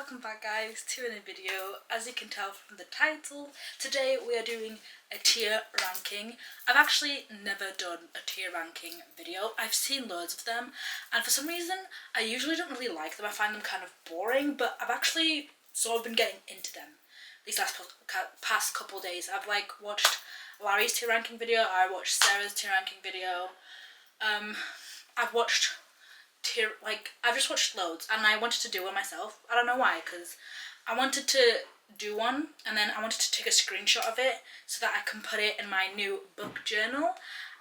welcome back guys to a new video. As you can tell from the title, today we are doing a tier ranking. I've actually never done a tier ranking video. I've seen loads of them and for some reason I usually don't really like them. I find them kind of boring, but I've actually sort of been getting into them these past couple days. I've watched Larry's tier ranking video, I watched Sarah's tier ranking video, I've just watched loads and I wanted to do one myself. I don't know why, because I wanted to do one and then I wanted to take a screenshot of it so that I can put it in my new book journal,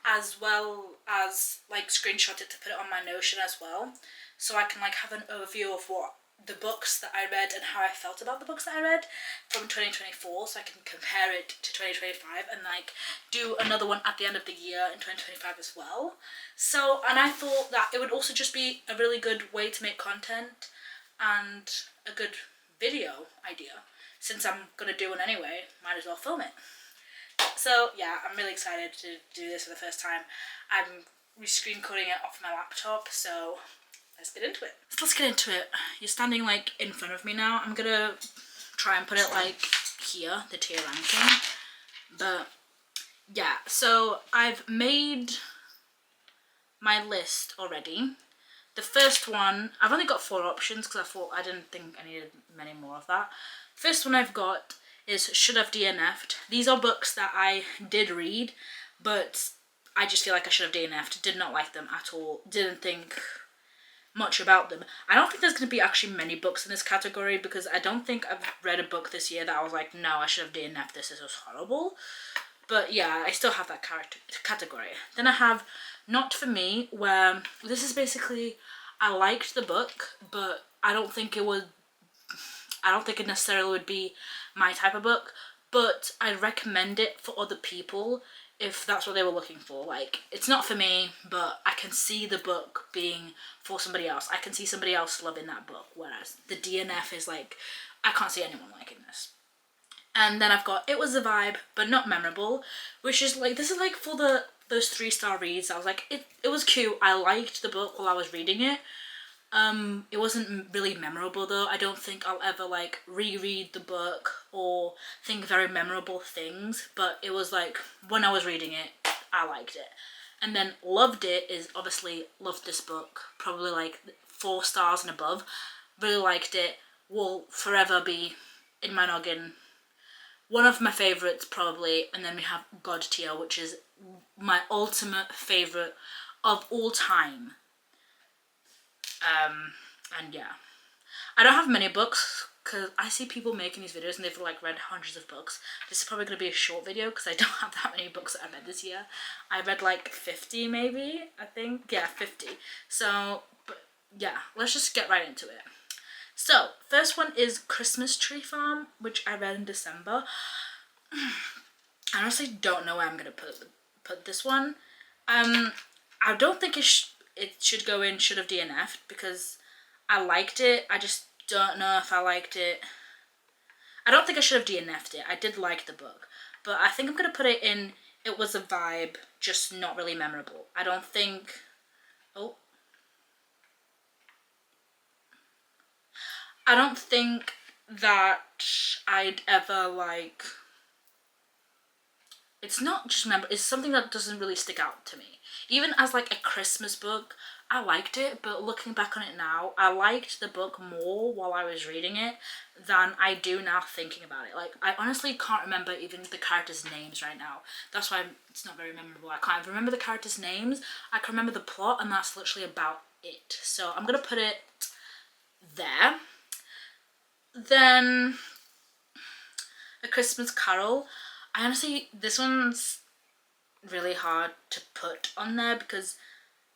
as well as screenshot it to put it on my Notion as well, so I can have an overview of what the books that I read and how I felt about the books that I read from 2024, so I can compare it to 2025 and do another one at the end of the year in 2025 as well. So, and I thought that it would also just be a really good way to make content and a good video idea. Since I'm gonna do one anyway, might as well film it. So yeah, I'm really excited to do this for the first time. I'm re-screen recording it off my laptop, so let's get into it. So let's get into it. You're standing in front of me now. I'm gonna try and put it here, the tier ranking. But yeah, so I've made my list already. The first one, I've only got 4 options because I didn't think I needed many more of that. First one I've got is Should Have DNF'd. These are books that I did read, but I just feel like I should have DNF'd. Did not like them at all. Didn't think much about them. I don't think there's going to be actually many books in this category, because I don't think I've read a book this year that I was like, no, I should have DNF'd this was horrible. But yeah, I still have that category. Then I have Not For Me, where this is basically, I liked the book, but I don't think it necessarily would be my type of book, but I'd recommend it for other people if that's what they were looking for. It's not for me, but I can see the book being for somebody else. I can see somebody else loving that book, whereas the DNF is I can't see anyone liking this. And then I've got It Was a Vibe, but Not Memorable, which is this is for those 3-star reads. I was it was cute. I liked the book while I was reading it. It wasn't really memorable though. I don't think I'll ever reread the book or think very memorable things, but it was when I was reading it, I liked it. And then Loved It is obviously loved this book, probably 4 stars and above. Really liked it. Will forever be in my noggin. One of my favourites probably. And then we have God Tier, which is my ultimate favourite of all time. And yeah, I don't have many books because I see people making these videos and they've read hundreds of books. This is probably going to be a short video because I don't have that many books that I read this year. I read 50 maybe, I think. Yeah, 50. So, but yeah, let's just get right into it. So, first one is Christmas Tree Farm, which I read in December. I honestly don't know where I'm going to put this one. I don't think it should go in Should Have DNF'd because I liked it. I just don't know if I liked it. I don't think I should have DNF'd it. I did like the book, but I think I'm going to put it in It Was a Vibe, just not really memorable. I don't think... I don't think that I'd ever it's not just it's something that doesn't really stick out to me. Even as a Christmas book, I liked it, but looking back on it now, I liked the book more while I was reading it than I do now thinking about it. I honestly can't remember even the characters' names right now. That's why it's not very memorable. I can't remember the characters' names. I can remember the plot, and that's literally about it. So I'm gonna put it there. Then A Christmas Carol. I honestly, this one's really hard to put on there because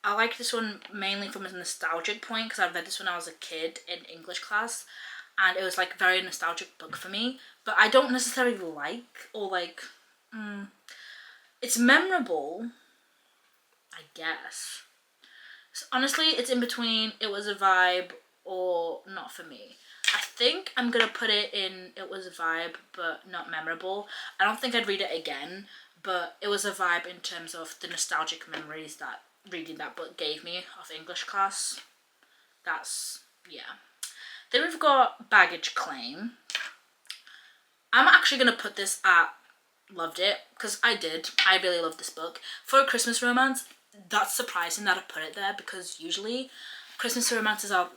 I like this one mainly from a nostalgic point, because I read this when I was a kid in English class and it was a very nostalgic book for me, but I don't necessarily it's memorable, I guess. So honestly, it's in between It Was a Vibe or Not For Me. I think I'm going to put it in It Was a Vibe, but not memorable. I don't think I'd read it again, but it was a vibe in terms of the nostalgic memories that reading that book gave me of English class. That's, yeah. Then we've got Baggage Claim. I'm actually going to put this at loved it, because I did. I really loved this book. For a Christmas romance, that's surprising that I put it there, because usually Christmas romances are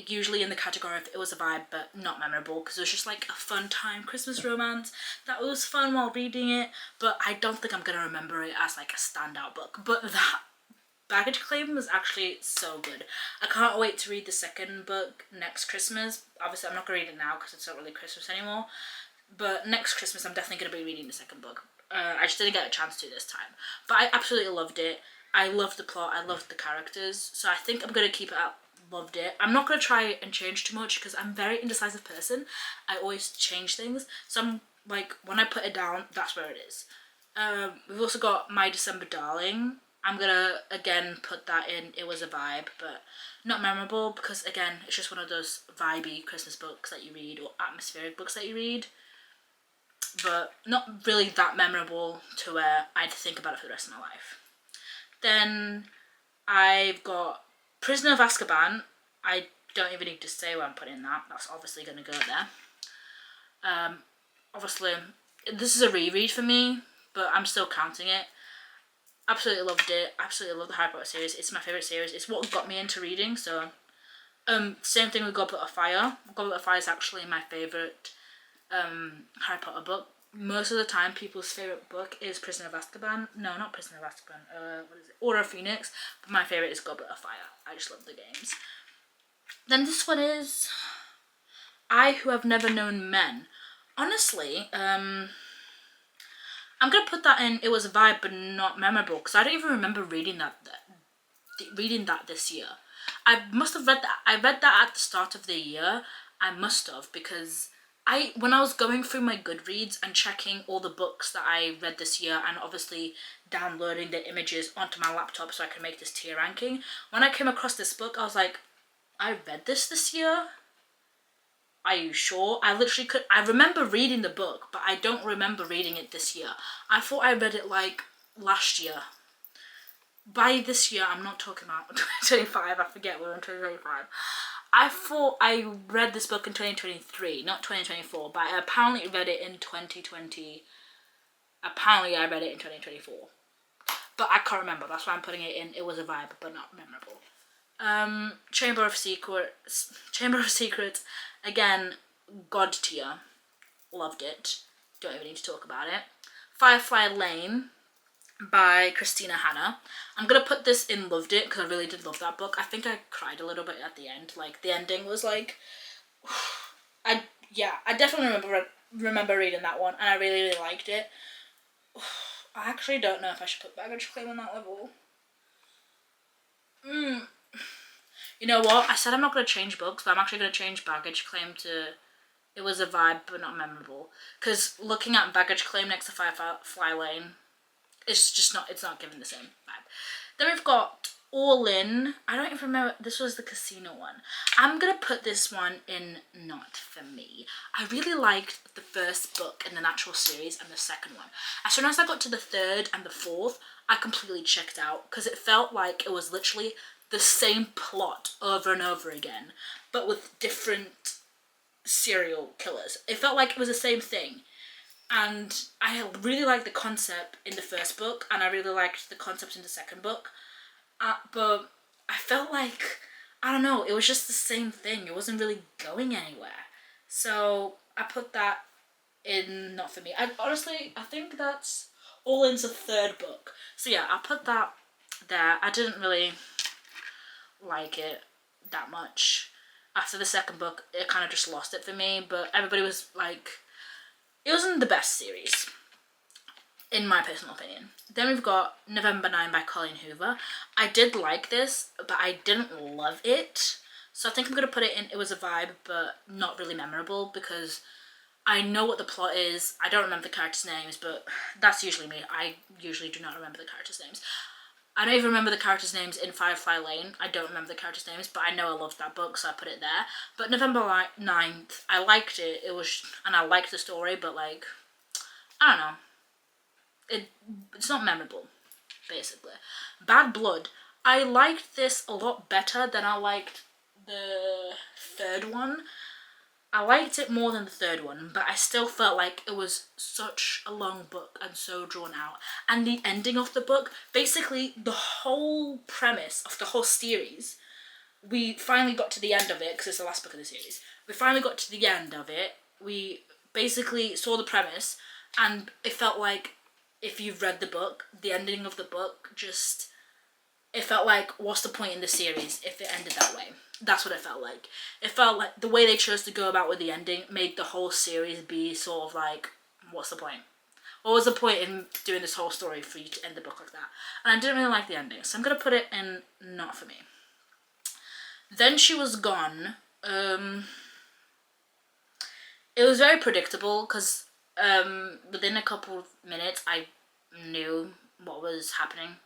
usually in the category of it was a vibe but not memorable, because it was just like a fun time Christmas romance that was fun while reading it, but I don't think I'm going to remember it as like a standout book. But that Baggage Claim was actually so good. I can't wait to read the second book next Christmas. Obviously I'm not going to read it now because it's not really Christmas anymore, but next Christmas I'm definitely going to be reading the second book. I just didn't get a chance to this time, but I absolutely loved it. I loved the plot, I loved the characters, so I think I'm going to keep it up. Loved it. I'm not going to try and change too much because I'm a very indecisive person. I always change things, so I'm like, when I put it down, that's where it is. We've also got My December Darling. I'm gonna again put that in It Was a Vibe, but not memorable, because again it's just one of those vibey Christmas books that you read, or atmospheric books that you read, but not really that memorable to where I'd think about it for the rest of my life. Then I've got Prisoner of Azkaban. I don't even need to say where I'm putting that. That's obviously going to go there. Obviously, this is a reread for me, but I'm still counting it. Absolutely loved it. Absolutely love the Harry Potter series. It's my favourite series. It's what got me into reading, so... same thing with Goblet of Fire. Goblet of Fire is actually my favourite Harry Potter book. Most of the time, people's favourite book is Prisoner of Azkaban. No, not Prisoner of Azkaban. What is it? Order of Phoenix. But my favourite is Goblet of Fire. I just love the games. Then this one is I Who Have Never Known Men. Honestly, I'm going to put that in It Was a Vibe but not memorable, because I don't even remember reading that this year. I must have read that. I read that at the start of the year. I must have, because when I was going through my Goodreads and checking all the books that I read this year, and obviously downloading the images onto my laptop so I could make this tier ranking, when I came across this book, I was like, I read this year? Are you sure? I remember reading the book, but I don't remember reading it this year. I thought I read it like last year. By this year, I'm not talking about 2025, I forget we're in 2025. I thought I read this book in 2023, not 2024, but I apparently read it in 2020. Apparently I read it in 2024. But I can't remember, that's why I'm putting it in It Was a Vibe, but not memorable. Chamber of Secrets, again, God tier. Loved it. Don't even need to talk about it. Firefly Lane by Christina Hanna. I'm gonna put this in loved it, because I really did love that book. I think I cried a little bit at the end. Like, the ending was like... I definitely remember reading that one, and I really, really liked it. I actually don't know if I should put Baggage Claim on that level. You know what? I said I'm not going to change books, but I'm actually going to change Baggage Claim to It Was a Vibe but not memorable. Because looking at Baggage Claim next to Firefly Lane, it's not giving the same vibe. Then we've got All In. I don't even remember, this was the casino one. I'm going to put this one in not for me. I really liked the first book in the Natural series and the second one. As soon as I got to the third and the fourth, I completely checked out, because it felt like it was literally the same plot over and over again, but with different serial killers. It felt like it was the same thing. And I really liked the concept in the first book, and I really liked the concept in the second book. But I felt like, I don't know, it was just the same thing. It wasn't really going anywhere. So I put that in not for me. I think that's All In's the third book. So yeah, I'll put that there. I didn't really like it that much. After the second book, it kind of just lost it for me, but everybody was like, it wasn't the best series, in my personal opinion. Then we've got November 9 by Colleen Hoover. I did like this, but I didn't love it. So I think I'm going to put it in It Was a Vibe, but not really memorable, because I know what the plot is. I don't remember the characters' names, but that's usually me. I usually do not remember the characters' names. I don't even remember the characters' names in Firefly Lane. I don't remember the characters' names, but I know I loved that book, so I put it there. But November 9th, I liked it. And I liked the story, but like, I don't know. It's not memorable, basically. Bad Blood. I liked this a lot better than I liked the third one. I liked it more than the third one, but I still felt like it was such a long book and so drawn out. And the ending of the book, basically the whole premise of the whole series, we finally got to the end of it, because it's the last book of the series. We finally got to the end of it. We basically saw the premise, and it felt like, if you've read the book, the ending of the book just, it felt like, what's the point in the series if it ended that way? That's what it felt like. It felt like the way they chose to go about with the ending made the whole series be sort of like, what's the point? What was the point in doing this whole story for you to end the book like that? And I didn't really like the ending, so I'm going to put it in not for me. Then She Was Gone. It was very predictable, because within a couple of minutes I knew what was happening.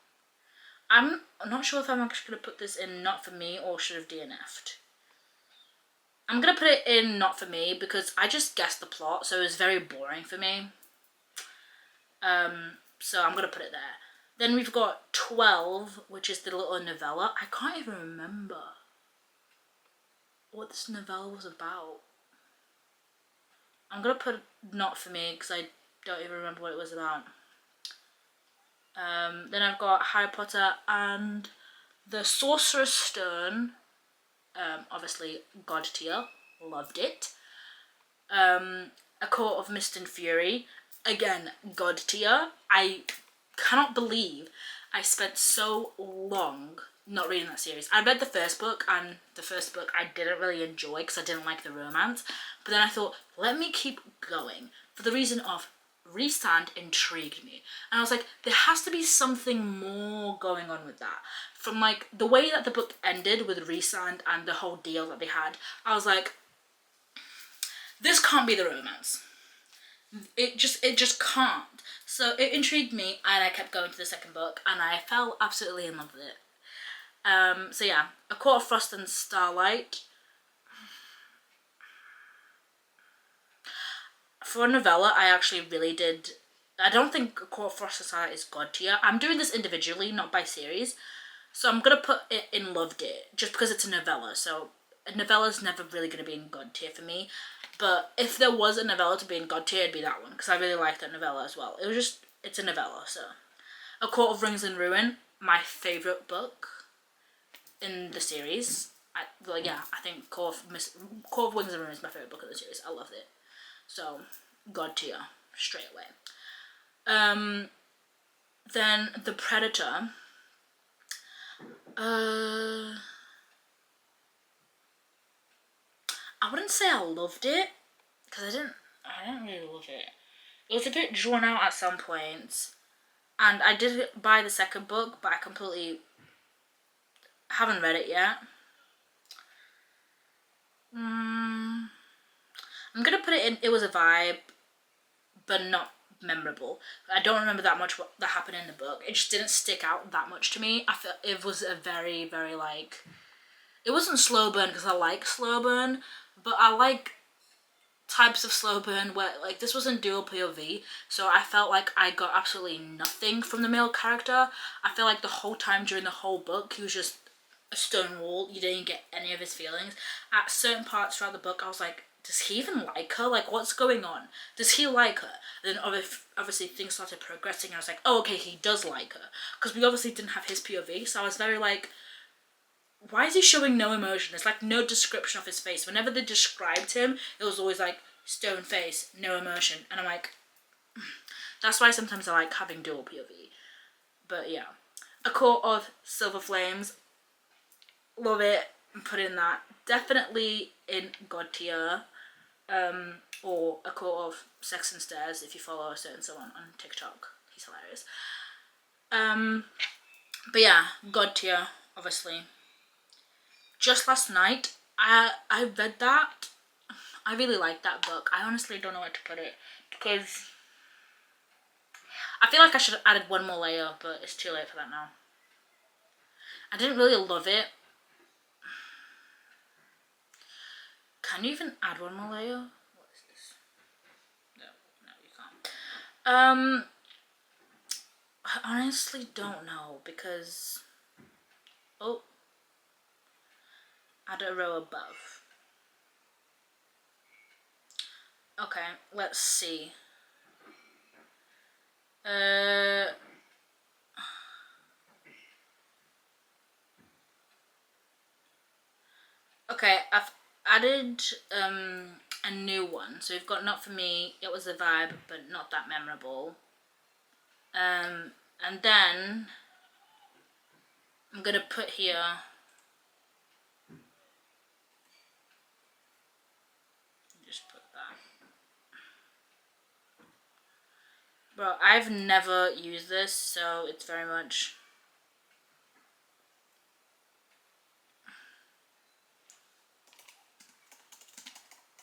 I'm not sure if I'm actually going to put this in not for me or should have DNF'd. I'm going to put it in not for me because I just guessed the plot, so it was very boring for me. So I'm going to put it there. Then we've got 12, which is the little novella. I can't even remember what this novella was about. I'm going to put not for me because I don't even remember what it was about. Then I've got Harry Potter and the Sorcerer's Stone. Obviously, God tier. Loved it. A Court of Mist and Fury. Again, God tier. I cannot believe I spent so long not reading that series. I read the first book, and the first book I didn't really enjoy because I didn't like the romance. But then I thought, let me keep going for the reason of Rhysand intrigued me, and I was like, there has to be something more going on with that. From like the way that the book ended with Rhysand and the whole deal that they had, I was like, this can't be the romance. It just can't. So it intrigued me, and I kept going to the second book, and I fell absolutely in love with it. So yeah, A Court of Frost and Starlight. For a novella, I actually really did. I don't think A Court of Frost and Starlight is God tier. I'm doing this individually, not by series. So I'm gonna put it in Loved It, just because it's a novella. So a novella's never really gonna be in God tier for me. But if there was a novella to be in God tier, it'd be that one, because I really like that novella as well. It's a novella, so. A Court of Rings and Ruin, my favourite book in the series. I think Court of Wings and Ruin is my favourite book of the series. I loved it. So, God tier, straight away. Then The Predator. I wouldn't say I loved it, because I didn't really love it. It was a bit drawn out at some points, and I did buy the second book, but I completely haven't read it yet. I'm gonna put it in, it was a vibe, but not memorable. I don't remember that much what that happened in the book. It just didn't stick out that much to me. I felt it was a very, very like, it wasn't slow burn because I like slow burn, but I like types of slow burn where like this wasn't dual POV, so I felt like I got absolutely nothing from the male character. I feel like the whole time during the whole book he was just a stone wall. You didn't get any of his feelings. At certain parts throughout the book I was like, does he even like her? Like, what's going on? Does he like her? And then obviously things started progressing and I was like, oh okay, he does like her, because we obviously didn't have his POV, so I was very like, why is he showing no emotion? There's like no description of his face. Whenever they described him, it was always like stone face, no emotion. And I'm like, that's why sometimes I like having dual POV. But yeah. A Court of Silver Flames. Love it. Put in that. Definitely in God tier. Or A Court of Sex and Stairs if you follow a certain someone on TikTok. He's hilarious. But yeah, God tier, obviously. Just Last Night, I read that. I really liked that book. I honestly don't know where to put it, because I feel like I should have added one more layer, but it's too late for that now. I didn't really love it. Can you even add one more layer? What is this? No, you can't. I honestly don't know, because... Oh. add a row above. Okay, let's see. Okay, I've added a new one. So we've got Not For Me, It Was a Vibe, but not that memorable. And then I'm gonna put here, just put that. Bro, I've never used this, so it's very much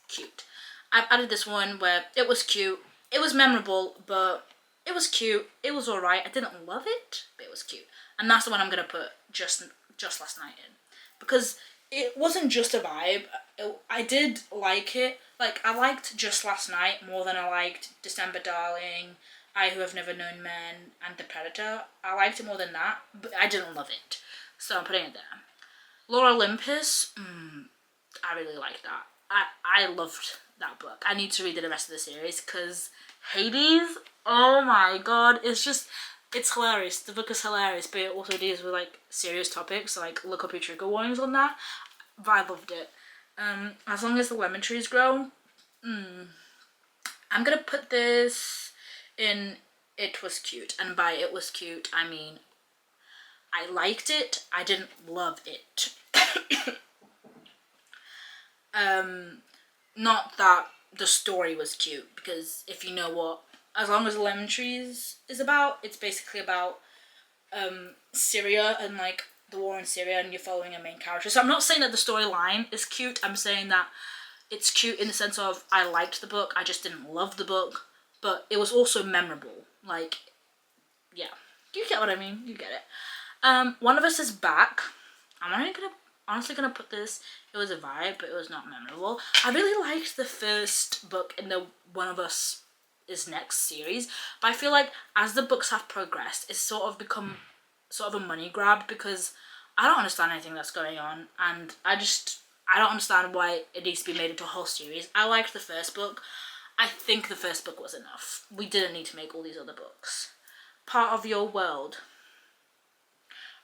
cute. I've added this one where it was cute, it was memorable, but it was cute, it was alright. I didn't love it, but it was cute. And that's the one I'm gonna put just last night in. Because it wasn't just a vibe, I did like it. Like, I liked Just Last Night more than I liked December Darling, I Who Have Never Known Men, and The Predator. I liked it more than that, but I didn't love it. So I'm putting it there. Lore Olympus, I really liked that. I loved that book. I need to read the rest of the series because Hades, oh my god, it's hilarious. The book is hilarious, but it also deals with like serious topics, like look up your trigger warnings on that. But I loved it. As Long as the Lemon Trees Grow, I'm gonna put this in It Was Cute, and by It Was Cute I mean I liked it, I didn't love it. Not that the story was cute, because if you know what As Long as the Lemon Trees is about, it's basically about Syria and like the war in Syria, and you're following a main character. So I'm not saying that the storyline is cute, I'm saying that it's cute in the sense of I liked the book, I just didn't love the book, but it was also memorable. Like, yeah, you get what I mean, you get it. One of Us Is Back. I'm honestly gonna put this, it was a vibe, but it was not memorable. I really liked the first book in the One of Us Is Next series, but I feel like as the books have progressed, it's sort of become sort of a money grab, because I don't understand anything that's going on, and I don't understand why it needs to be made into a whole series. I liked the first book. I think the first book was enough. We didn't need to make all these other books. Part of Your World.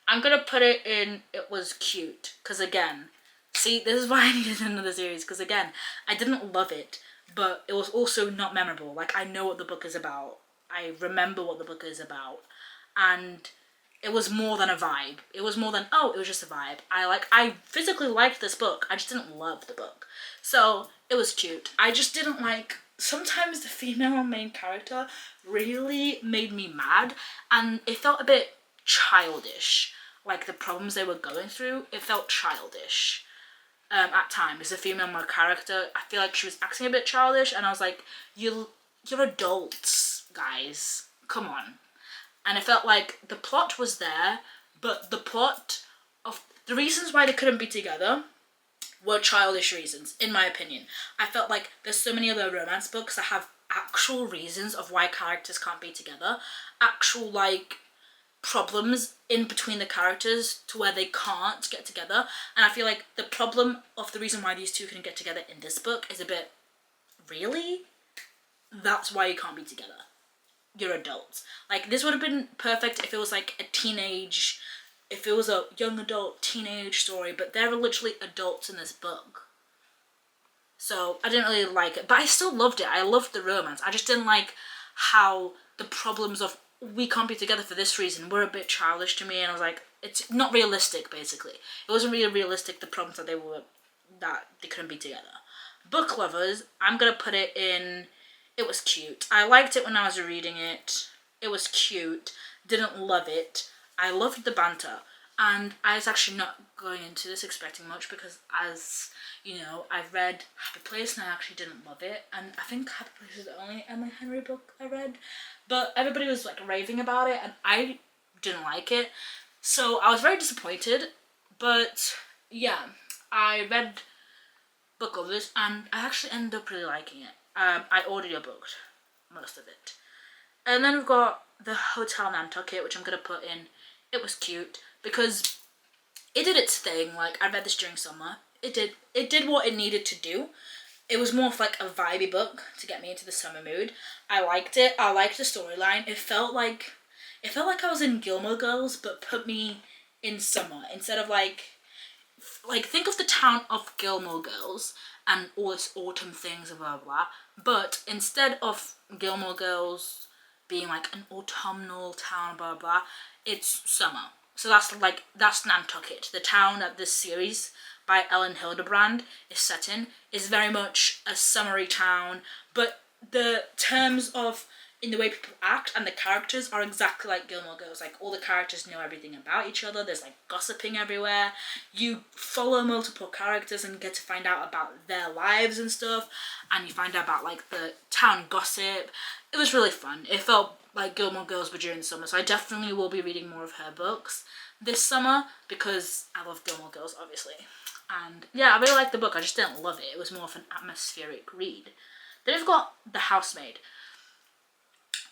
I'm gonna put it in It Was Cute, because again, see, this is why I needed another series, because again, I didn't love it, but it was also not memorable. Like, I know what the book is about, I remember what the book is about, and it was more than a vibe. It was more than, oh, it was just a vibe. I physically liked this book, I just didn't love the book. So, it was cute. I just didn't like, sometimes the female main character really made me mad, and it felt a bit childish. Like, the problems they were going through, it felt childish at times. The female main character, I feel like she was acting a bit childish, and I was like, you're adults, guys, come on. And it felt like the plot was there, but the plot of the reasons why they couldn't be together were childish reasons, in my opinion. I felt like there's so many other romance books that have actual reasons of why characters can't be together, actual like problems in between the characters to where they can't get together. And I feel like the problem of the reason why these two couldn't get together in this book is a bit, really? That's why you can't be together. You're adults. Like, this would have been perfect if it was like if it was a young adult teenage story, but they're literally adults in this book. So I didn't really like it, but I still loved it. I loved the romance. I just didn't like how the problems of we can't be together for this reason were a bit childish to me, and I was like, it's not realistic, basically. It wasn't really realistic, the problems that they couldn't be together. Book Lovers, I'm gonna put it in It Was Cute. I liked it when I was reading it. It was cute. Didn't love it. I loved the banter. And I was actually not going into this expecting much, because as you know, I've read Happy Place and I actually didn't love it. And I think Happy Place is the only Emily Henry book I read. But everybody was like raving about it and I didn't like it. So I was very disappointed. But yeah, I read Book Lovers and I actually ended up really liking it. I audiobooked most of it. And then we've got The Hotel Nantucket, which I'm going to put in It Was Cute, because it did its thing. Like, I read this during summer. It did what it needed to do. It was more of like a vibey book to get me into the summer mood. I liked it. I liked the storyline. It felt like I was in Gilmore Girls, but put me in summer instead of like think of the town of Gilmore Girls and all its autumn things and blah blah. But instead of Gilmore Girls being like an autumnal town blah blah, it's summer. So that's Nantucket, the town that this series by Ellen Hildebrand is set in, is very much a summery town, but the terms of in the way people act and the characters are exactly like Gilmore Girls. Like all the characters know everything about each other. There's like gossiping everywhere. You follow multiple characters and get to find out about their lives and stuff, and you find out about like the town gossip. It was really fun. It felt like Gilmore Girls but during summer, so I definitely will be reading more of her books this summer because I love Gilmore Girls, obviously. And yeah, I really liked the book. I just didn't love it. It was more of an atmospheric read. Then we've got The Housemaid.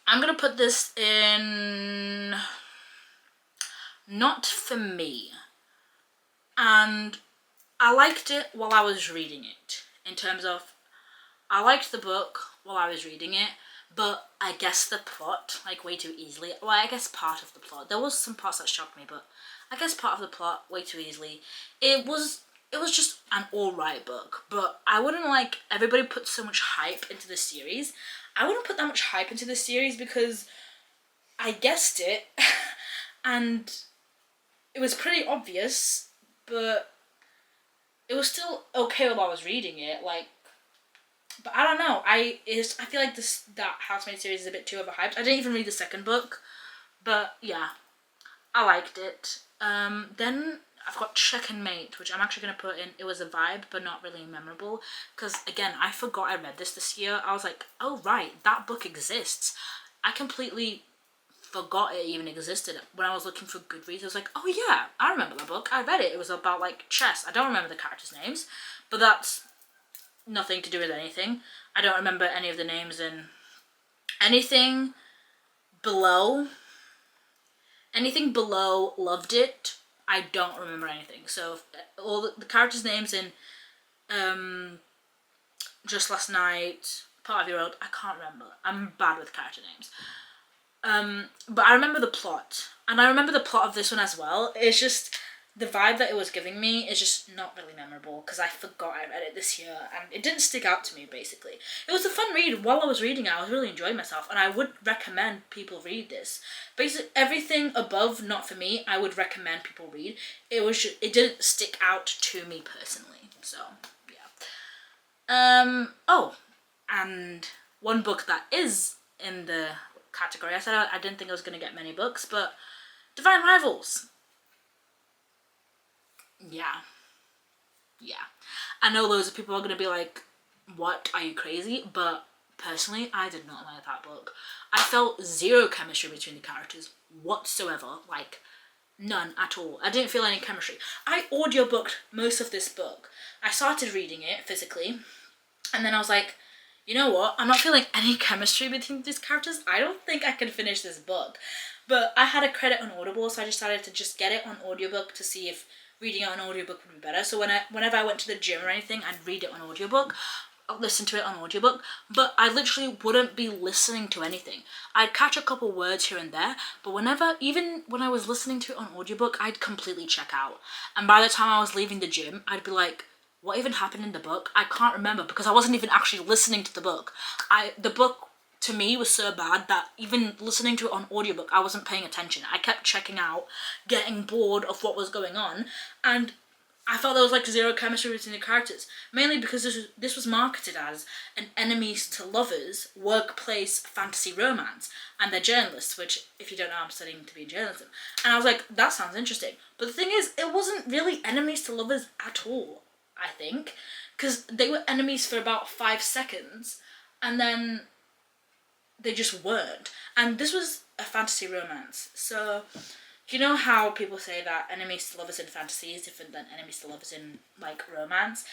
I'm gonna put this in not for me. And I liked it while I was reading it. In terms of, I liked the book while I was reading it, but I guessed the plot like way too easily. Well, I guess part of the plot. There was some parts that shocked me, but I guess part of the plot way too easily. It was just an alright book, but I wouldn't like, everybody put so much hype into the series. I wouldn't put that much hype into the series because I guessed it and it was pretty obvious, but it was still okay while I was reading it. Like, but I don't know. I feel like that Housemaid series is a bit too overhyped. I didn't even read the second book, but yeah, I liked it. Then I've got Second Mate, which I'm actually going to put in. It was a vibe, but not really memorable. Because, again, I forgot I read this year. I was like, oh, right, that book exists. I completely forgot it even existed. When I was looking for Goodreads, I was like, oh, yeah, I remember that book. I read it. It was about, like, chess. I don't remember the characters' names, but that's nothing to do with anything. I don't remember any of the names in anything below. Anything below loved it. I don't remember anything. So all the characters' names in Just Last Night, Part of Your World, I can't remember. I'm bad with character names. But I remember the plot. And I remember the plot of this one as well. It's just the vibe that it was giving me is just not really memorable because I forgot I read it this year and it didn't stick out to me, basically. It was a fun read. While I was reading it, I was really enjoying myself and I would recommend people read this. Basically, everything above not for me, I would recommend people read. It didn't stick out to me personally. So, yeah. Oh, and one book that is in the category, I said I didn't think I was going to get many books, but Divine Rivals. Yeah. I know loads of people are going to be like, what, are you crazy? But personally, I did not like that book. I felt zero chemistry between the characters whatsoever. Like, none at all. I didn't feel any chemistry. I audiobooked most of this book. I started reading it physically, and then I was like, you know what? I'm not feeling any chemistry between these characters. I don't think I can finish this book. But I had a credit on Audible, so I decided to just get it on audiobook to see if reading it on audiobook would be better. So whenever I went to the gym or anything, I'd read it on audiobook. I'd listen to it on audiobook. But I literally wouldn't be listening to anything. I'd catch a couple words here and there, but even when I was listening to it on audiobook, I'd completely check out. And by the time I was leaving the gym, I'd be like, what even happened in the book? I can't remember because I wasn't even actually listening to the book. The book to me was so bad that even listening to it on audiobook, I wasn't paying attention. I kept checking out, getting bored of what was going on, and I felt there was like zero chemistry between the characters. Mainly because this was marketed as an enemies to lovers workplace fantasy romance, and they're journalists, which if you don't know, I'm studying to be in journalism. And I was like, that sounds interesting. But the thing is, it wasn't really enemies to lovers at all, I think, because they were enemies for about 5 seconds, and then they just weren't. And this was a fantasy romance. So, you know how people say that enemies to lovers in fantasy is different than enemies to lovers in, like, romance?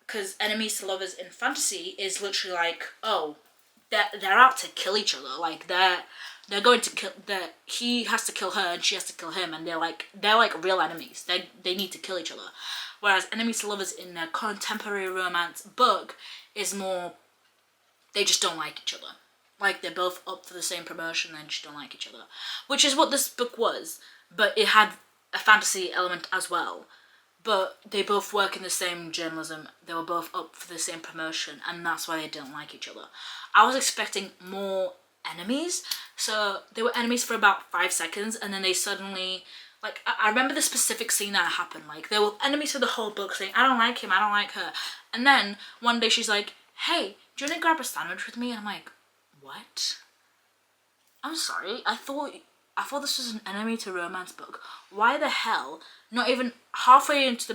Because enemies to lovers in fantasy is literally like, oh, they're out to kill each other. Like, they're going to kill, he has to kill her and she has to kill him, and they're like real enemies. They need to kill each other. whereas enemies to lovers in a contemporary romance book is more, they just don't like each other. Like, they're both up for the same promotion, they just don't like each other. Which is what this book was, but it had a fantasy element as well. But they both work in the same journalism, they were both up for the same promotion, and that's why they don't like each other. I was expecting more enemies, so they were enemies for about 5 seconds, and then they suddenly, like, I remember the specific scene that happened, like, they were enemies for the whole book, saying, I don't like him, I don't like her, and then one day she's like, hey, do you want to grab a sandwich with me? And I'm like, what? I'm sorry, I thought this was an enemy to romance book. Why the hell, not even halfway into the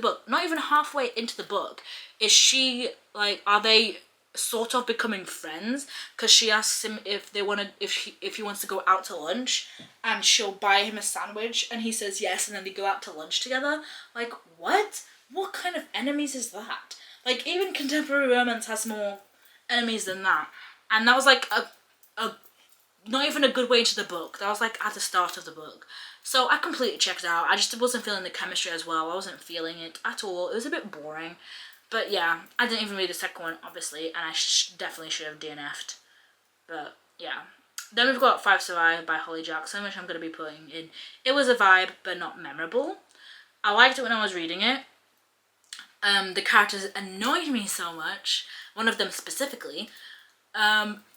book, is she, like, are they sort of becoming friends? Because she asks him if they want to, if he wants to go out to lunch, and she'll buy him a sandwich, and he says yes, and then they go out to lunch together. Like, what? What kind of enemies is that? Like, even contemporary romance has more enemies than that. And that was like a not even a good way into the book. That was like at the start of the book. So I completely checked out. I just wasn't feeling the chemistry as well. I wasn't feeling it at all. It was a bit boring. But yeah, I didn't even read the second one, obviously, and I definitely should have DNF'd. But yeah. Then we've got Five Survive by Holly Jackson, which I'm going to be putting in. It was a vibe, but not memorable. I liked it when I was reading it. The characters annoyed me so much. One of them specifically.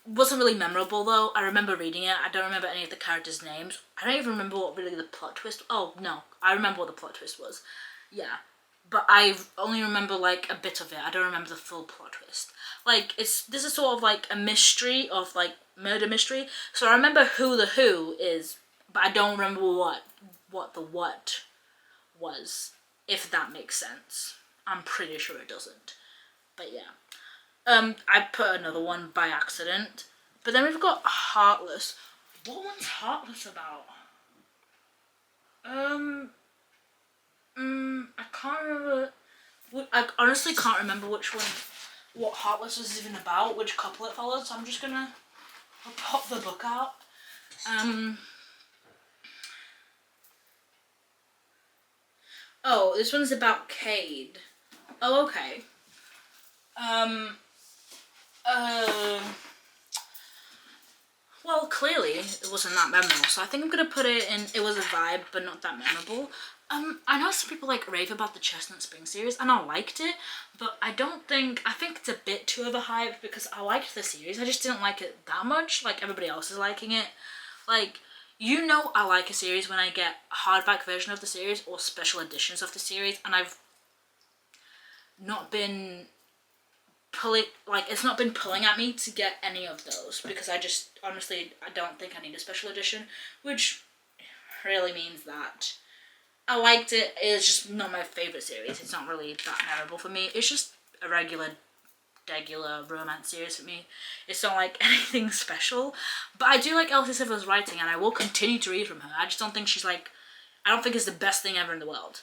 Wasn't really memorable though. I remember reading it. I don't remember any of the characters' names. I don't even remember what really the plot twist. Oh no, I remember what the plot twist was. Yeah, but I only remember like a bit of it. I don't remember the full plot twist. Like this is sort of like a mystery of like murder mystery. So I remember who the who is, but I don't remember what the what was. If that makes sense. I'm pretty sure it doesn't. But yeah. I put another one by accident. But then we've got Heartless. What one's Heartless about? I can't remember. I honestly can't remember what Heartless was even about, which couple it followed, so I'm just gonna pop the book out. Oh, this one's about Cade. Oh, okay. Well, clearly it wasn't that memorable, so I think I'm gonna put it in. It was a vibe, but not that memorable. I know some people like rave about the Chestnut Spring series, and I liked it, but I think it's a bit too overhyped because I liked the series. I just didn't like it that much. Like everybody else is liking it. Like, you know, I like a series when I get a hardback version of the series or special editions of the series, and I've not been it's not been pulling at me to get any of those because I just honestly I don't think I need a special edition, which really means that I liked it. It's just not my favorite series. It's not really that memorable for me. It's just a regular romance series for me. It's not like anything special, but I do like Elsie Silver's writing, and I will continue to read from her. I just don't think I don't think it's the best thing ever in the world.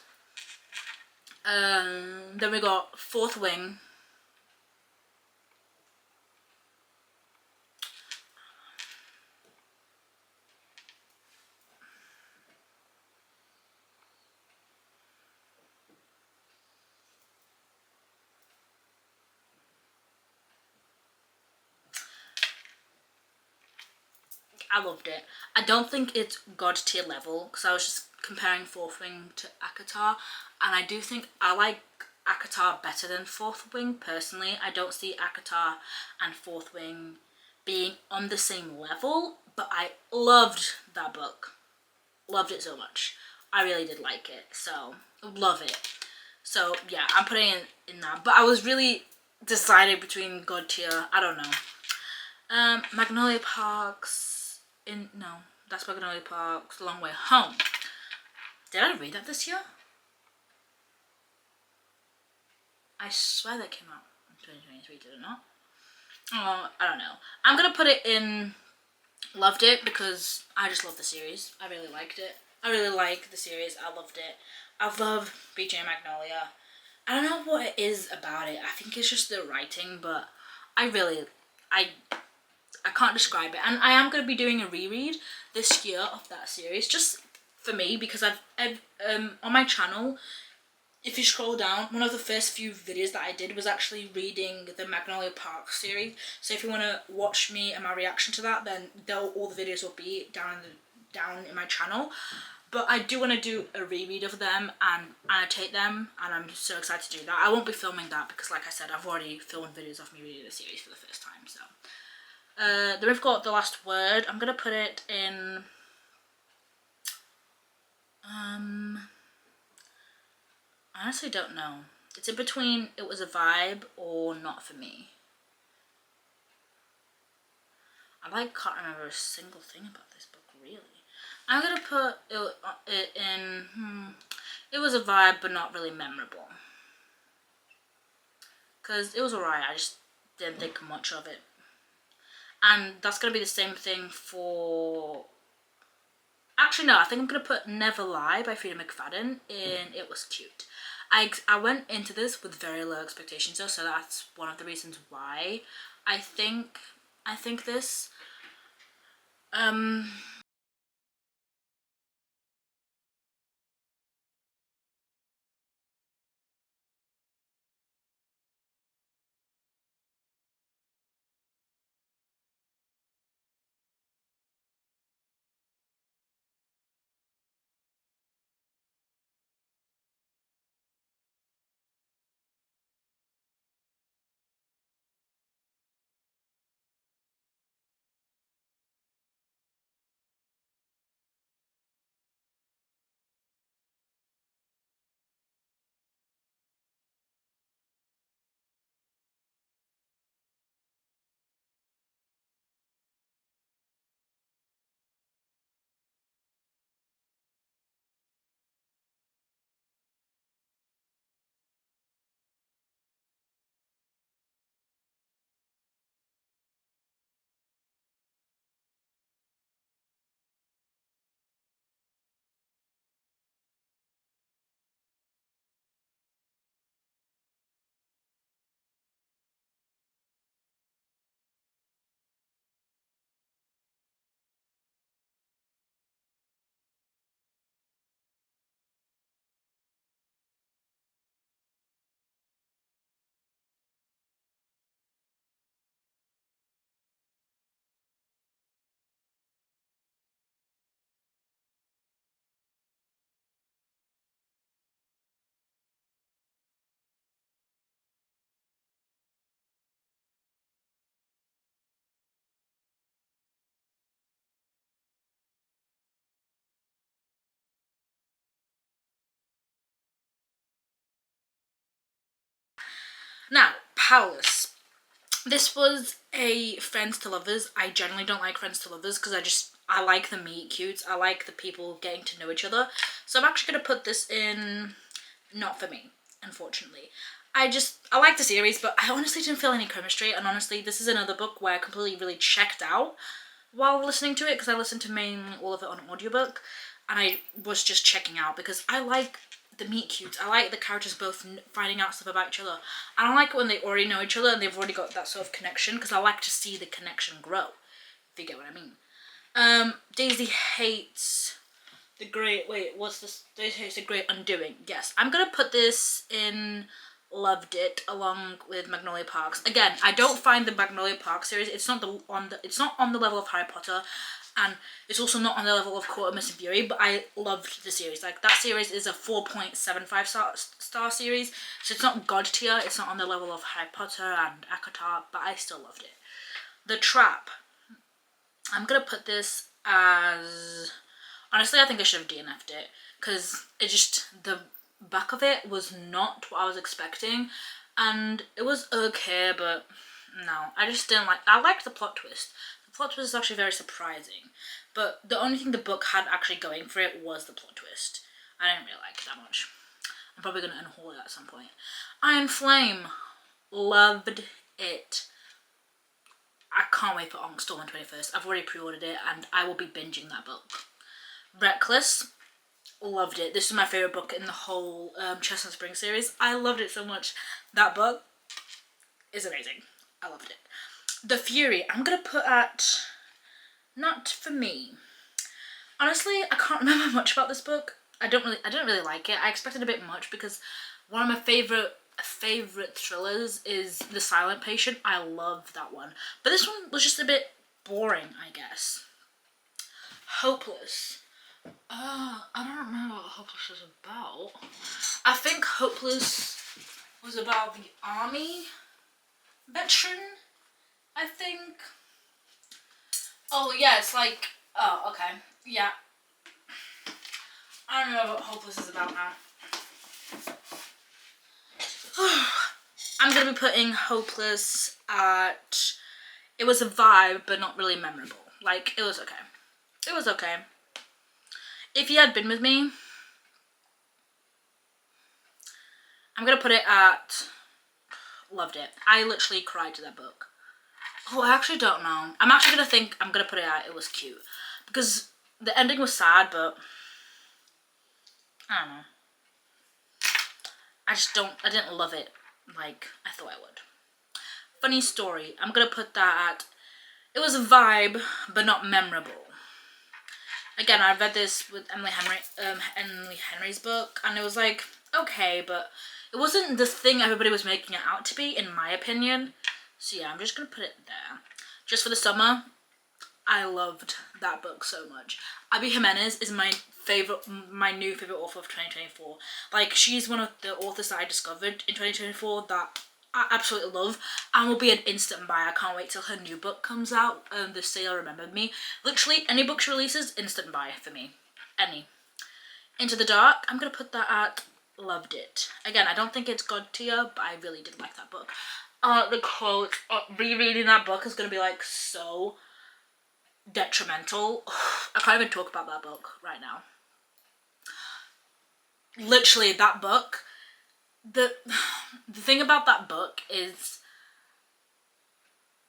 Then we got Fourth Wing. I loved it. I don't think it's God tier level because I was just comparing Fourth Wing to ACOTAR, and I do think I like ACOTAR better than Fourth Wing personally. I don't see ACOTAR and Fourth Wing being on the same level, but I loved that book. Loved it so much. I really did like it, so love it. So yeah, I'm putting it in that, but I was really decided between God tier. I don't know. Magnolia Parks. No, that's Magnolia Park's Long Way Home. Did I read that this year? I swear that came out in 2023, did it not? Oh, I don't know. I'm gonna put it in loved it because I just love the series. I really liked it. I really like the series. I loved it. I love BJ Magnolia. I don't know what it is about it. I think it's just the writing, but I can't describe it, and I am going to be doing a reread this year of that series just for me because I've on my channel if you scroll down, one of the first few videos that I did was actually reading the Magnolia Park series. So if you want to watch me and my reaction to that, then all the videos will be down in my channel. But I do want to do a reread of them and annotate them, and I'm so excited to do that. I won't be filming that because, like I said, I've already filmed videos of me reading the series for the first time. So then we've got The Last Word. I'm gonna put it in I honestly don't know. It's in between It Was a Vibe or Not For Me. I can't remember a single thing about this book, really. I'm gonna put it in, It Was a Vibe but not really memorable. Because it was alright, I just didn't think much of it. And that's gonna be the same thing for... Actually, no, I think I'm gonna put Never Lie by Frida McFadden in It Was Cute. I went into this with very low expectations though, so that's one of the reasons why I think this. Now, Powerless. This was a Friends to Lovers. I generally don't like Friends to Lovers because I like the meet cutes. I like the people getting to know each other. So I'm actually going to put this in Not For Me, unfortunately. I like the series, but I honestly didn't feel any chemistry, and honestly, this is another book where I completely really checked out while listening to it because I listened to mainly all of it on audiobook, and I was just checking out because I like the meet cutes. I like the characters both finding out stuff about each other. I don't like it when they already know each other and they've already got that sort of connection because I like to see the connection grow, if you get what I mean. Daisy hates the Great... Wait, what's this? Daisy hates the Great Undoing. Yes, I'm gonna put this in Loved It along with Magnolia Parks. Again, I don't find the Magnolia Park series, it's not on the level of Harry Potter, and it's also not on the level of Court of Mist and Fury, but I loved the series. Like, that series is a 4.75 star series, so it's not god tier, it's not on the level of Harry Potter and ACOTAR, but I still loved it. The Trap. I'm gonna put this as... Honestly, I think I should have DNF'd it, because the back of it was not what I was expecting, and it was okay, but no, I just didn't like... I liked the plot twist. The plot twist is actually very surprising, but the only thing the book had actually going for it was the plot twist. I didn't really like it that much. I'm probably going to unhaul it at some point. Iron Flame. Loved it. I can't wait for Storm on 21st. I've already pre-ordered it, and I will be binging that book. Reckless. Loved it. This is my favourite book in the whole Chestnut Spring series. I loved it so much. That book is amazing. I loved it. The Fury, I'm gonna put at Not For Me. Honestly, I can't remember much about this book. I didn't really like it. I expected a bit much because One of my favorite thrillers is The Silent Patient. I love that one, but this one was just a bit boring, I guess. Hopeless. I don't remember what Hopeless was about. I think Hopeless was about the army veteran, I think. Oh yeah, it's like, oh okay, yeah. I don't know what Hopeless is about now. I'm gonna be putting Hopeless at, it was a vibe but not really memorable. Like, it was okay. It was okay. If you had been with me, I'm gonna put it at, loved it. I literally cried to that book. Oh, I actually don't know. I'm actually gonna put it at, it was cute. Because the ending was sad, but I don't know. I didn't love it like I thought I would. Funny story, I'm gonna put that at, it was a vibe, but not memorable. Again, I read this with Emily Henry's book, and it was like, okay, but it wasn't the thing everybody was making it out to be, in my opinion. So yeah, I'm just gonna put it there. Just for the summer, I loved that book so much. Abby Jimenez is my new favorite author of 2024. Like, she's one of the authors that I discovered in 2024 that I absolutely love and will be an instant buy. I can't wait till her new book comes out. The Sale Remembered Me. Literally, any book she releases, instant buy for me. Any. Into the Dark, I'm gonna put that at, loved it. Again, I don't think it's God tier, but I really did like that book. The quote, rereading that book is gonna be like so detrimental. I can't even talk about that book right now. Literally, that book, the thing about that book is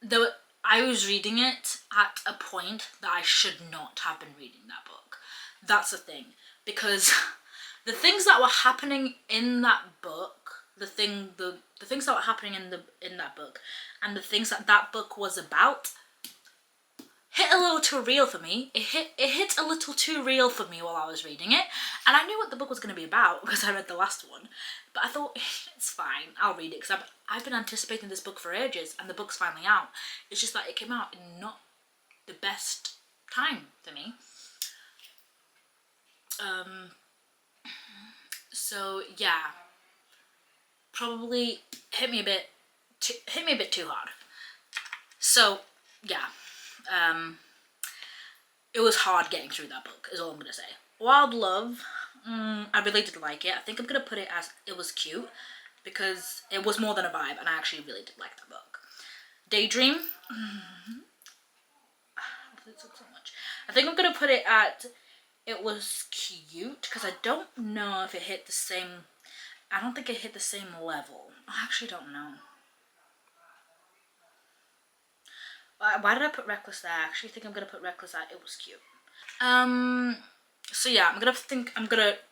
that I was reading it at a point that I should not have been reading that book. That's the thing, because the things that were happening in that book, the things that were happening in that book, and the things that book was about, hit a little too real for me. It hit a little too real for me while I was reading it, and I knew what the book was going to be about because I read the last one. But I thought, it's fine, I'll read it, because I've been anticipating this book for ages, and the book's finally out. It's just that it came out in not the best time for me. So yeah, probably hit me a bit too hard. So yeah. It was hard getting through that book, is all I'm gonna say. Wild Love, I really did like it. I think I'm gonna put it as, it was cute, because it was more than a vibe, and I actually really did like that book. Daydream, I think I'm gonna put it at, it was cute, because I don't know if it hit the same, I don't think it hit the same level. I actually don't know. Why did I put Reckless there? I actually think I'm gonna put Reckless at, it was cute. So yeah, I'm gonna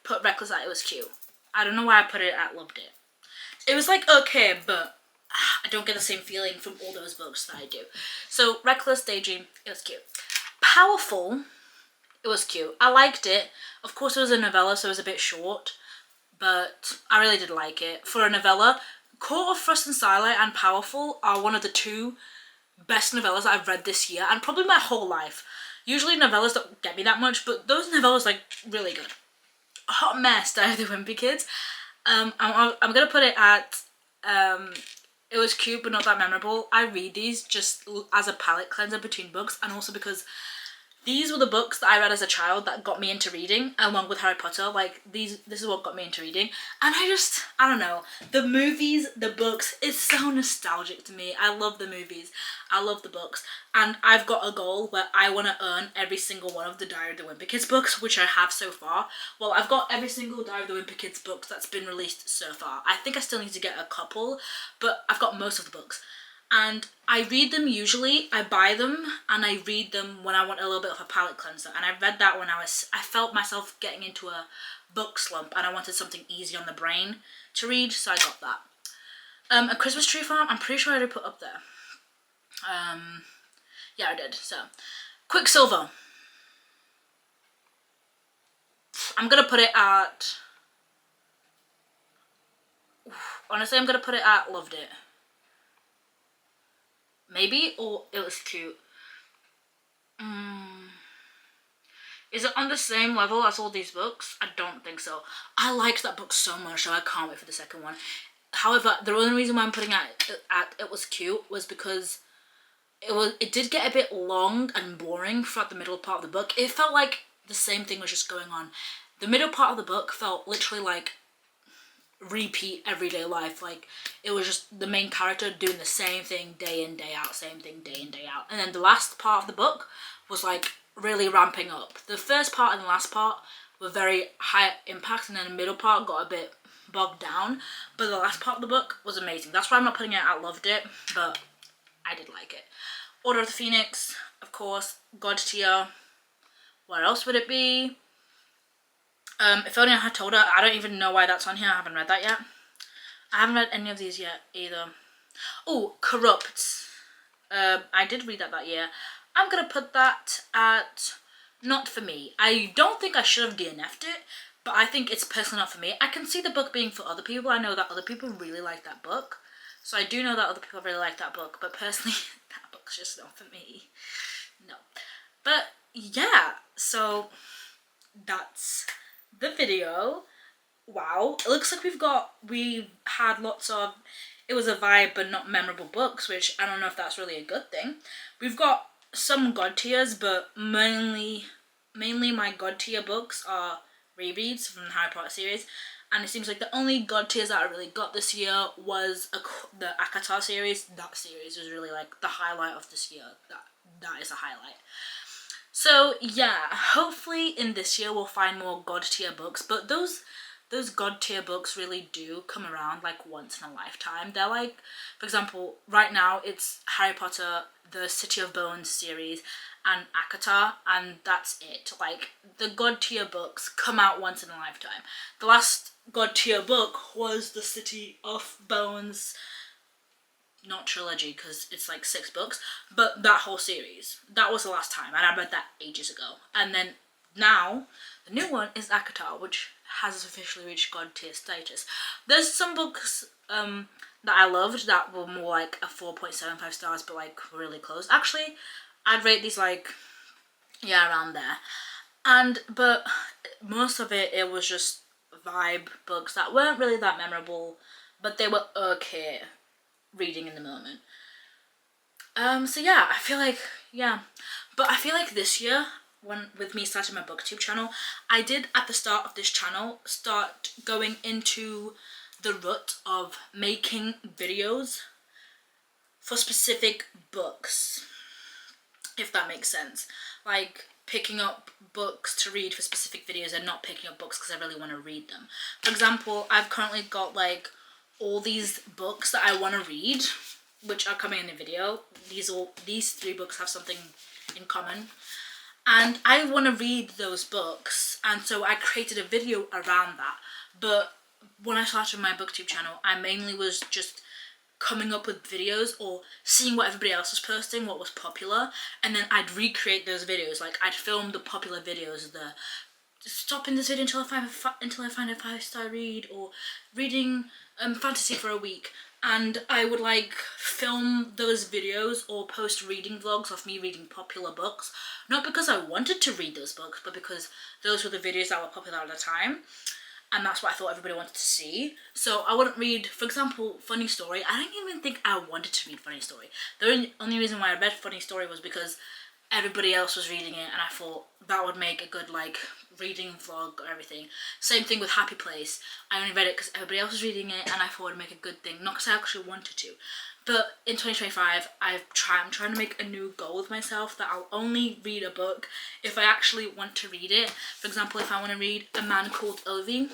put Reckless at, it was cute. I don't know why I put it at loved it. It was like okay, but I don't get the same feeling from all those books that I do. So Reckless, Daydream, it was cute. Powerful, it was cute. I liked it. Of course it was a novella, so it was a bit short, but I really did like it. For a novella, Court of Frost and Starlight and Powerful are one of the two best novellas that I've read this year, and probably my whole life. Usually novellas don't get me that much, but those novellas, like, really good. Hot Mess, Diary of the Wimpy Kids. I'm gonna put it at, it was cute but not that memorable. I read these just as a palate cleanser between books, and also because these were the books that I read as a child that got me into reading, along with Harry Potter. Like, this is what got me into reading. And I don't know. The movies, the books, it's so nostalgic to me. I love the movies. I love the books. And I've got a goal where I want to earn every single one of the Diary of the Wimpy Kids books, which I have so far. Well, I've got every single Diary of the Wimpy Kids book that's been released so far. I think I still need to get a couple, but I've got most of the books. And I read them usually, I buy them, and I read them when I want a little bit of a palate cleanser. And I read that when I felt myself getting into a book slump, and I wanted something easy on the brain to read, so I got that. A Christmas Tree Farm, I'm pretty sure I did put up there. Yeah, I did, so. Quicksilver. I'm gonna put it at, Honestly, I'm gonna put it at loved it. Maybe, or it was cute. Is it on the same level as all these books? I don't think so. I liked that book so much, so I can't wait for the second one. However, the only reason why I'm putting it was cute was because it did get a bit long and boring throughout the middle part of the book. It felt like the same thing was just going on. The middle part of the book felt literally like repeat everyday life. Like it was just the main character doing the same thing day in, day out, same thing day in, day out. And then the last part of the book was like really ramping up. The first part and the last part were very high impact, and then the middle part got a bit bogged down, but the last part of the book was amazing. That's why I'm not putting it at loved it, but I did like it. Order of the Phoenix, of course. God Tier. What else would it be? If Only I Had Told Her. I don't even know why that's on here. I haven't read that yet. I haven't read any of these yet either. Oh, Corrupt. I did read that year. I'm gonna put that at not for me. I don't think I should have DNF'd it, but I think it's personally not for me. I can see the book being for other people. I know that other people really like that book. So I do know that other people really like that book, but personally, that book's just not for me. No. But yeah, so that's the video. Wow, it looks like we had lots of, it was a vibe but not memorable books, which I don't know if that's really a good thing. We've got some God tiers, but mainly my God tier books are rereads from the Harry Potter series, and it seems like the only God tiers that I really got this year was the ACOTAR series. That series was really like the highlight of this year. That is a highlight. So yeah, hopefully in this year we'll find more God tier books, but those God tier books really do come around like once in a lifetime. They're like, for example, right now it's Harry Potter, the City of Bones series, and ACOTAR, and that's it. Like, the God tier books come out once in a lifetime. The last God tier book was the City of Bones, not trilogy because it's like 6 books, but that whole series. That was the last time, and I read that ages ago. And then now, the new one is ACOTAR, which has officially reached God tier status. There's some books that I loved that were more like a 4.75 stars, but like really close. Actually, I'd rate these like, yeah, around there. But most of it was just vibe books that weren't really that memorable, but they were okay reading in the moment. So yeah, I feel like, yeah. But I feel like this year, with me starting my booktube channel, I did at the start of this channel start going into the rut of making videos for specific books, if that makes sense. Like picking up books to read for specific videos and not picking up books because I really want to read them. For example, I've currently got like all these books that I want to read, which are coming in the video. These 3 books have something in common, and I want to read those books, and so I created a video around that. But when I started my booktube channel, I mainly was just coming up with videos or seeing what everybody else was posting, what was popular, and then I'd recreate those videos. Like, I'd film the popular videos, the stopping this video until I find a 5-star read, or reading fantasy for a week, and I would like film those videos or post reading vlogs of me reading popular books, not because I wanted to read those books, but because those were the videos that were popular at the time, and that's what I thought everybody wanted to see. So I wouldn't read, for example, Funny Story. I don't even think I wanted to read Funny Story. The only reason why I read Funny Story was because everybody else was reading it, and I thought that would make a good like reading vlog or everything. Same thing with Happy Place. I only read it because everybody else was reading it, and I thought it would make a good thing, not because I actually wanted to. But in 2025, I'm trying to make a new goal with myself that I'll only read a book if I actually want to read it. For example, if I want to read A Man Called Ove,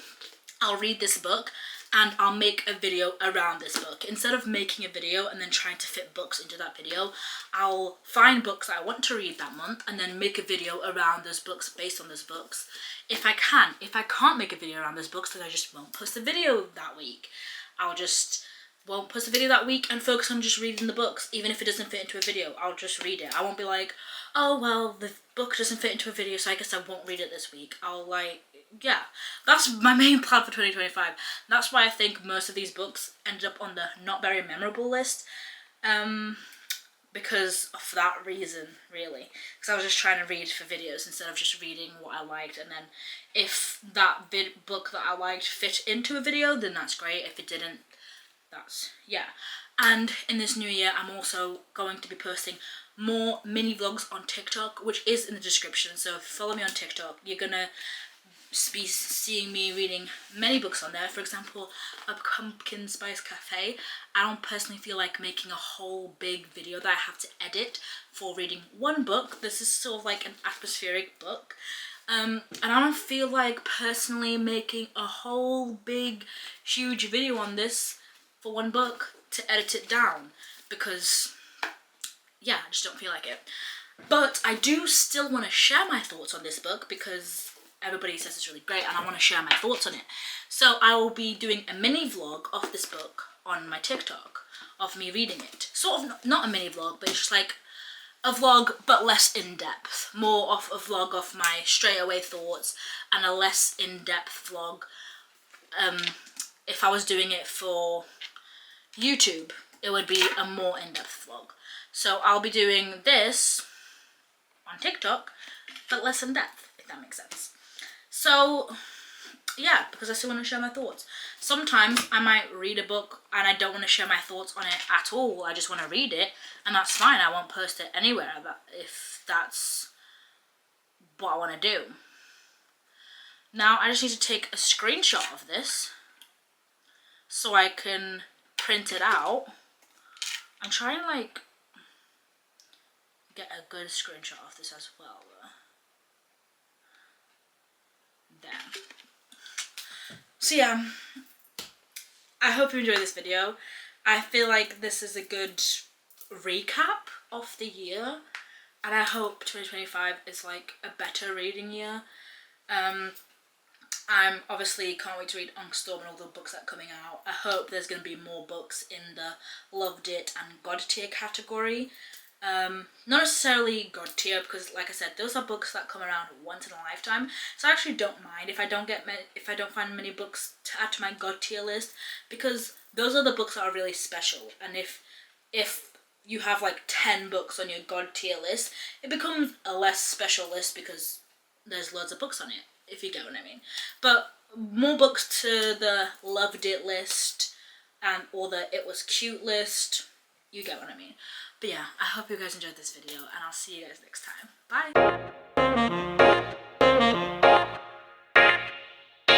I'll read this book and I'll make a video around this book. Instead of making a video and then trying to fit books into that video, I'll find books that I want to read that month and then make a video around those books based on those books. If I can. If I can't make a video around those books, then I just won't post a video that week. I'll just won't post a video that week and focus on just reading the books. Even if it doesn't fit into a video, I'll just read it. I won't be like, oh well, the book doesn't fit into a video, so I guess I won't read it this week. I'll like yeah, that's my main plan for 2025. That's why I think most of these books ended up on the not very memorable list. Because of that reason, really. Because I was just trying to read for videos instead of just reading what I liked, and then if that book that I liked fit into a video, then that's great. If it didn't, that's, yeah. And in this new year, I'm also going to be posting more mini vlogs on TikTok, which is in the description. So if you follow me on TikTok, you're gonna be seeing me reading many books on there. For example, a pumpkin spice cafe. I don't personally feel like making a whole big video that I have to edit for reading one book. This is sort of like an atmospheric book. And I don't feel like personally making a whole big huge video on this for one book to edit it down, because yeah, I just don't feel like it. But I do still want to share my thoughts on this book because everybody says it's really great and I want to share my thoughts on it. So I will be doing a mini vlog of this book on my TikTok of me reading it. Sort of not a mini vlog, but it's just like a vlog but less in-depth. More of a vlog of my straight away thoughts and a less in-depth vlog. If I was doing it for YouTube, it would be a more in-depth vlog. So I'll be doing this on TikTok but less in-depth, if that makes sense. So yeah, because I still want to share my thoughts. Sometimes I might read a book and I don't want to share my thoughts on it at all. I just want to read it, and that's fine. I won't post it anywhere if that's what I want to do. Now I just need to take a screenshot of this so I can print it out. I'm trying to like get a good screenshot of this as well. There. So yeah, I hope you enjoyed this video. I feel like this is a good recap of the year, and I hope 2025 is like a better reading year. I'm obviously can't wait to read Storm and all the books that are coming out. I hope there's going to be more books in the Loved It and God tier category. Not necessarily God tier, because like I said, those are books that come around once in a lifetime, so I actually don't mind if I don't find many books to add to my God tier list, because those are the books that are really special. And if you have like 10 books on your God tier list, it becomes a less special list because there's loads of books on it, if you get what I mean. But more books to the Loved It list or the It Was Cute list, you get what I mean. But yeah, I hope you guys enjoyed this video, and I'll see you guys next time. Bye!